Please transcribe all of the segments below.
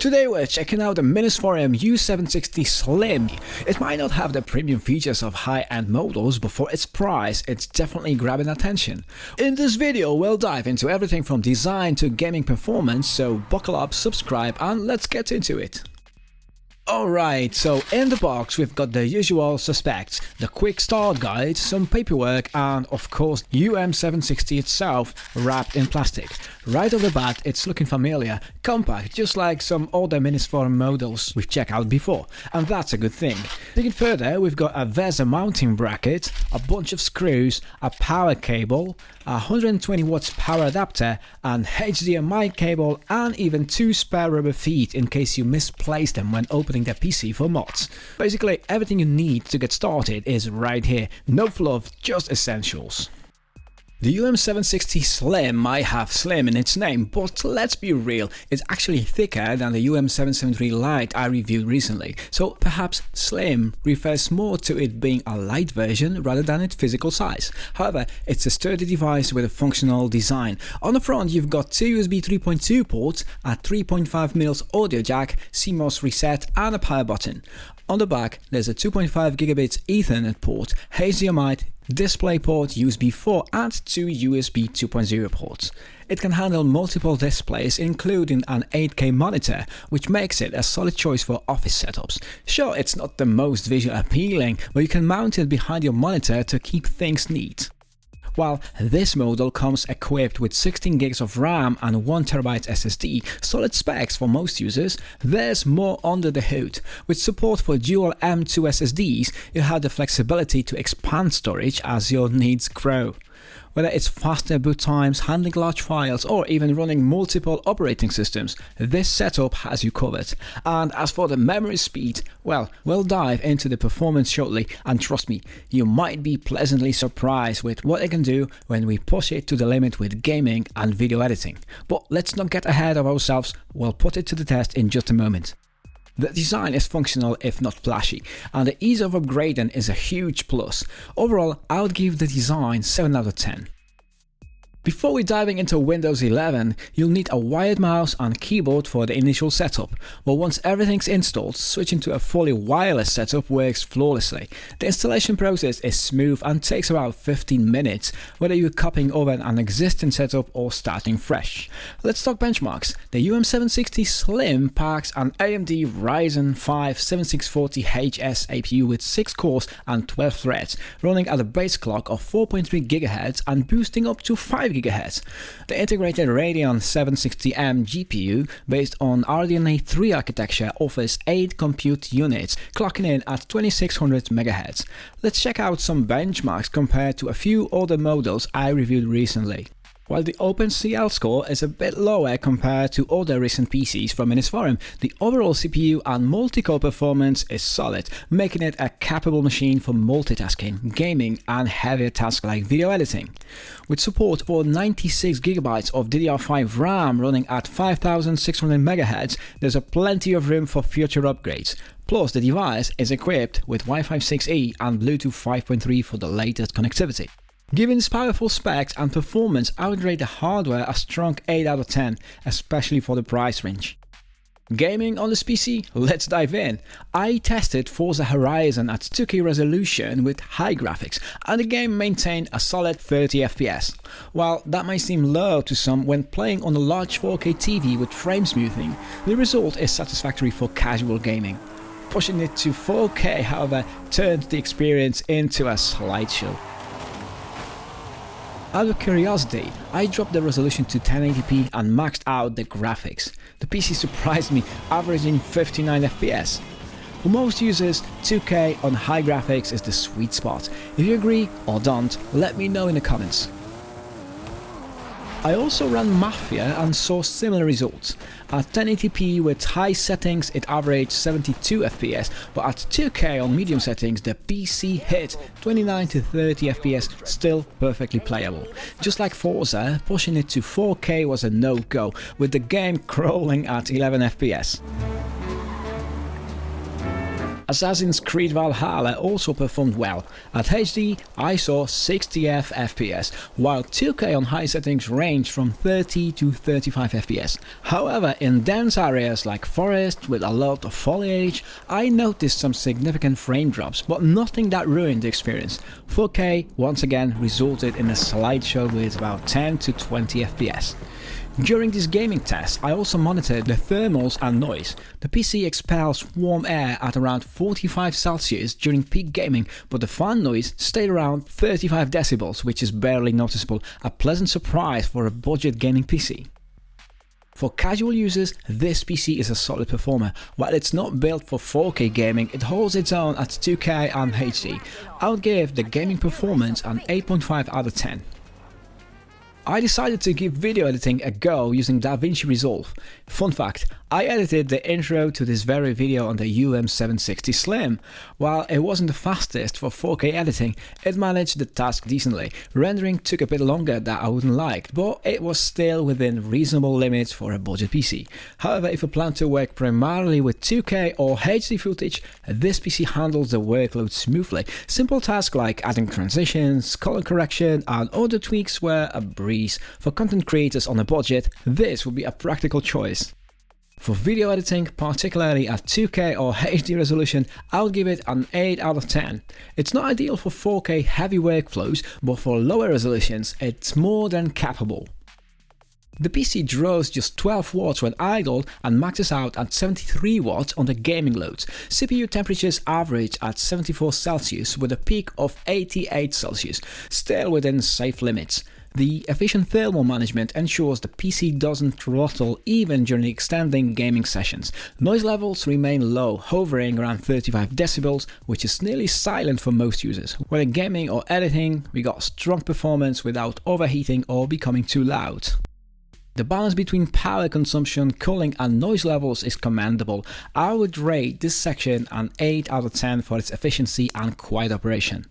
Today we're checking out the Minisforum U760 Slim. It might not have the premium features of high-end models, but for its price, it's definitely grabbing attention. In this video, we'll dive into everything from design to gaming performance, so buckle up, subscribe, and let's get into it. Alright, so in the box we've got the usual suspects, the quick start guide, some paperwork, and of course UM760 itself wrapped in plastic. Right off the bat it's looking familiar, compact, just like some older Minisforum models we've checked out before, and that's a good thing. Digging further, we've got a VESA mounting bracket, a bunch of screws, a power cable, a 120 watts power adapter, an HDMI cable, and even two spare rubber feet in case you misplace them when opening the PC for mods. Basically everything you need to get started is right here, no fluff, just essentials. The UM760 Slim might have Slim in its name, but let's be real, it's actually thicker than the UM773 Lite I reviewed recently, so perhaps Slim refers more to it being a light version rather than its physical size. However, it's a sturdy device with a functional design. On the front you've got two USB 3.2 ports, a 3.5mm audio jack, CMOS reset, and a power button. On the back there's a 2.5 gigabit Ethernet port, HDMI, DisplayPort, USB 4 and two USB 2.0 ports. It can handle multiple displays including an 8K monitor, which makes it a solid choice for office setups. Sure, it's not the most visually appealing, but you can mount it behind your monitor to keep things neat. While this model comes equipped with 16 gigs of RAM and 1TB SSD, solid specs for most users, there's more under the hood. With support for dual M.2 SSDs, you have the flexibility to expand storage as your needs grow. Whether it's faster boot times, handling large files, or even running multiple operating systems, this setup has you covered. And as for the memory speed, well, we'll dive into the performance shortly, and trust me, you might be pleasantly surprised with what it can do when we push it to the limit with gaming and video editing. But let's not get ahead of ourselves, we'll put it to the test in just a moment. The design is functional if not flashy, and the ease of upgrading is a huge plus. Overall, I would give the design 7 out of 10. Before we diving into Windows 11, you'll need a wired mouse and keyboard for the initial setup, but once everything's installed, switching to a fully wireless setup works flawlessly. The installation process is smooth and takes about 15 minutes, whether you're copying over an existing setup or starting fresh. Let's talk benchmarks. The UM760 Slim packs an AMD Ryzen 5 7640HS APU with 6 cores and 12 threads, running at a base clock of 4.3 GHz and boosting up to 5 GHz. The integrated Radeon 760M GPU based on RDNA 3 architecture offers 8 compute units, clocking in at 2600 MHz. Let's check out some benchmarks compared to a few other models I reviewed recently. While the OpenCL score is a bit lower compared to other recent PCs from Minisforum, the overall CPU and multi-core performance is solid, making it a capable machine for multitasking, gaming and heavier tasks like video editing. With support for 96GB of DDR5 RAM running at 5600 MHz, there's plenty of room for future upgrades. Plus, the device is equipped with Wi-Fi 6E and Bluetooth 5.3 for the latest connectivity. Given its powerful specs and performance, I would rate the hardware a strong 8 out of 10, especially for the price range. Gaming on this PC? Let's dive in. I tested Forza Horizon at 2K resolution with high graphics, and the game maintained a solid 30 FPS. While that may seem low to some when playing on a large 4K TV with frame smoothing, the result is satisfactory for casual gaming. Pushing it to 4K, however, turned the experience into a slideshow. Out of curiosity, I dropped the resolution to 1080p and maxed out the graphics. The PC surprised me, averaging 59 FPS. For most users, 2K on high graphics is the sweet spot. If you agree or don't, let me know in the comments. I also ran Mafia and saw similar results. At 1080p with high settings it averaged 72 FPS, but at 2K on medium settings the PC hit 29 to 30 FPS, still perfectly playable. Just like Forza, pushing it to 4K was a no-go, with the game crawling at 11 FPS. Assassin's Creed Valhalla also performed well. At HD, I saw 60 FPS, while 2K on high settings ranged from 30 to 35 FPS. However, in dense areas like forest with a lot of foliage, I noticed some significant frame drops, but nothing that ruined the experience. 4K once again resulted in a slideshow with about 10 to 20 FPS. During this gaming test, I also monitored the thermals and noise. The PC expels warm air at around 45 Celsius during peak gaming, but the fan noise stayed around 35 decibels, which is barely noticeable, a pleasant surprise for a budget gaming PC. For casual users, this PC is a solid performer. While it's not built for 4K gaming, it holds its own at 2K and HD. I would give the gaming performance an 8.5 out of 10. I decided to give video editing a go using DaVinci Resolve. Fun fact, I edited the intro to this very video on the UM760 Slim. While it wasn't the fastest for 4K editing, it managed the task decently. Rendering took a bit longer than I wouldn't like, but it was still within reasonable limits for a budget PC. However, if you plan to work primarily with 2K or HD footage, this PC handles the workload smoothly. Simple tasks like adding transitions, color correction, and other tweaks were a breeze. For content creators on a budget, this would be a practical choice. For video editing, particularly at 2K or HD resolution, I would give it an 8 out of 10. It's not ideal for 4K heavy workflows, but for lower resolutions, it's more than capable. The PC draws just 12 watts when idle and maxes out at 73 watts on the gaming loads. CPU temperatures average at 74 Celsius with a peak of 88 Celsius, still within safe limits. The efficient thermal management ensures the PC doesn't throttle even during extending gaming sessions. Noise levels remain low, hovering around 35 decibels, which is nearly silent for most users. Whether gaming or editing, we got strong performance without overheating or becoming too loud. The balance between power consumption, cooling and noise levels is commendable. I would rate this section an 8 out of 10 for its efficiency and quiet operation.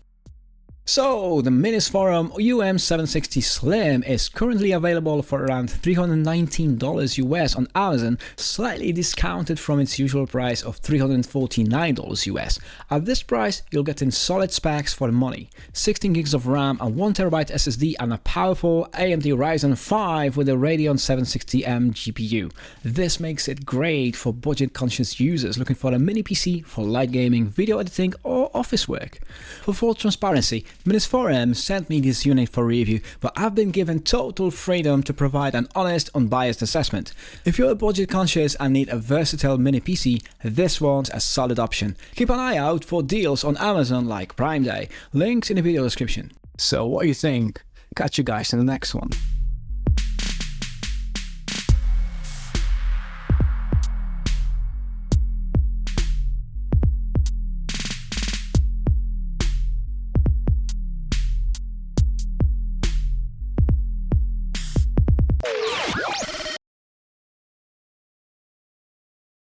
So, the Minisforum UM760 Slim is currently available for around $319 US on Amazon, slightly discounted from its usual price of $349 US. At this price, you'll get in solid specs for the money. 16 gigs of RAM and 1TB SSD and a powerful AMD Ryzen 5 with a Radeon 760M GPU. This makes it great for budget-conscious users looking for a mini PC for light gaming, video editing or office work. For full transparency, Minisforum sent me this unit for review, but I've been given total freedom to provide an honest, unbiased assessment. If you're budget conscious and need a versatile mini PC, this one's a solid option. Keep an eye out for deals on Amazon like Prime Day. Links in the video description. So what do you think? Catch you guys in the next one.